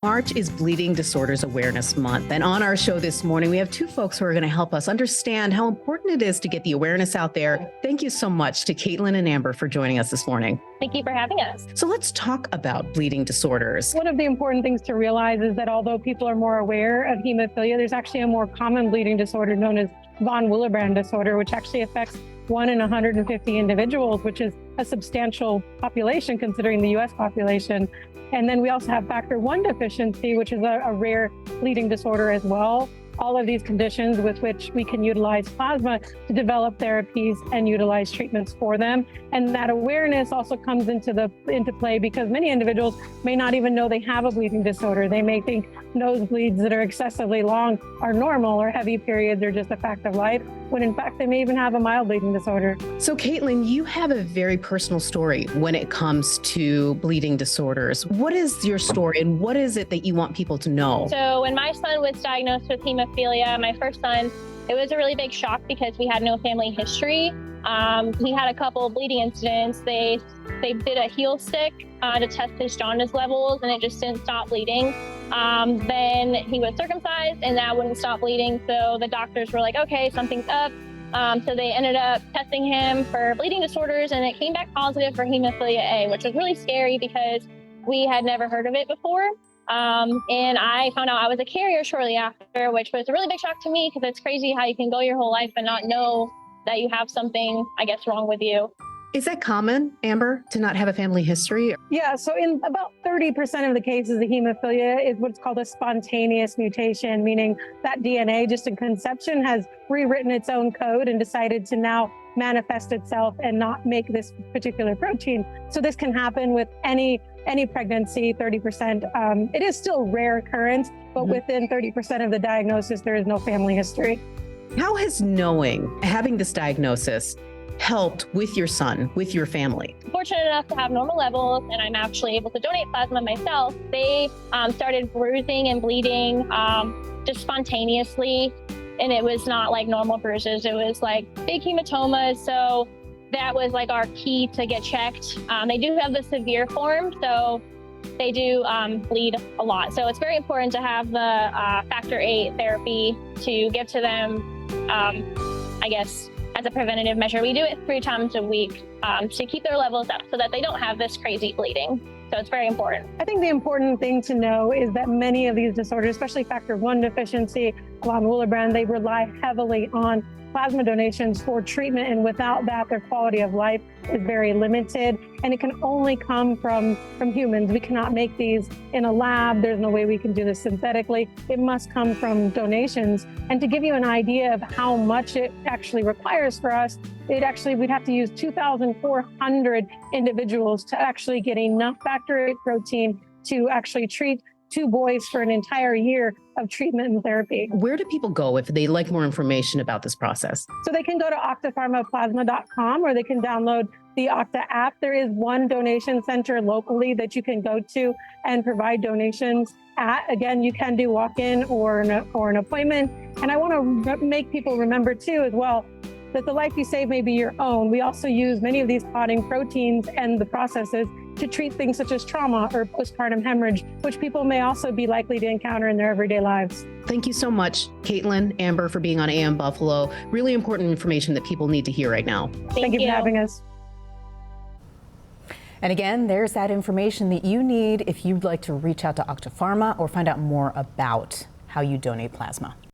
March is Bleeding Disorders Awareness Month. And on our show this morning, we have two folks who are going to help us understand how important it is to get the awareness out there. Thank you so much to Caitlin and Amber for joining us this morning. Thank you for having us. So let's talk about bleeding disorders. One of the important things to realize is that although people are more aware of hemophilia, there's actually a more common bleeding disorder known as von Willebrand disorder, which actually affects 1 in 150 individuals, which is a substantial population considering the U.S. population. And then we also have factor 1 deficiency, which is a rare bleeding disorder as well. All of these conditions with which we can utilize plasma to develop therapies and utilize treatments for them. And that awareness also comes into play because many individuals may not even know they have a bleeding disorder. They may think nosebleeds that are excessively long are normal or heavy periods are just a fact of life, when in fact they may even have a mild bleeding disorder. So Caitlin, you have a very personal story when it comes to bleeding disorders. What is your story and what is it that you want people to know? So when my son was diagnosed with hemophilia, my first son, it was a really big shock because we had no family history. He had a couple of bleeding incidents. They did a heel stick to test his jaundice levels and it just didn't stop bleeding. Then he was circumcised and that wouldn't stop bleeding. So the doctors were like, okay, something's up. So they ended up testing him for bleeding disorders and it came back positive for hemophilia A, which was really scary because we had never heard of it before. And I found out I was a carrier shortly after, which was a really big shock to me because it's crazy how you can go your whole life and not know that you have something, I guess, wrong with you. Is that common, Amber, to not have a family history? Yeah, so in about 30% of the cases, the hemophilia is what's called a spontaneous mutation, meaning that DNA just in conception has rewritten its own code and decided to now manifest itself and not make this particular protein. So this can happen with any pregnancy, 30%. It is still rare occurrence, but within 30% of the diagnosis, there is no family history. How has having this diagnosis helped with your son, with your family? Fortunate enough to have normal levels and I'm actually able to donate plasma myself. They started bruising and bleeding just spontaneously. And it was not like normal bruises. It was like big hematomas. So that was like our key to get checked. They do have the severe form, so they do bleed a lot. So it's very important to have the factor 8 therapy to give to them, I guess, as a preventative measure. We do it 3 times a week to keep their levels up so that they don't have this crazy bleeding. So it's very important. I think the important thing to know is that many of these disorders, especially factor 1 deficiency, von Willebrand, they rely heavily on plasma donations for treatment. And without that, their quality of life is very limited. And it can only come from humans. We cannot make these in a lab. There's no way we can do this synthetically. It must come from donations. And to give you an idea of how much it actually requires for us, we'd have to use 2,400 individuals to actually get enough factor 8 protein to actually treat 2 boys for an entire year of treatment and therapy. Where do people go if they like more information about this process? So they can go to octapharmaplasma.com or they can download the Octa app. There is one donation center locally that you can go to and provide donations at. Again, you can do walk-in or an appointment. And I want to make people remember too as well that the life you save may be your own. We also use many of these clotting proteins and the processes to treat things such as trauma or postpartum hemorrhage, which people may also be likely to encounter in their everyday lives. Thank you so much, Caitlin, Amber, for being on AM Buffalo. Really important information that people need to hear right now. Thank you for having us. And again, there's that information that you need if you'd like to reach out to Octa Pharma or find out more about how you donate plasma.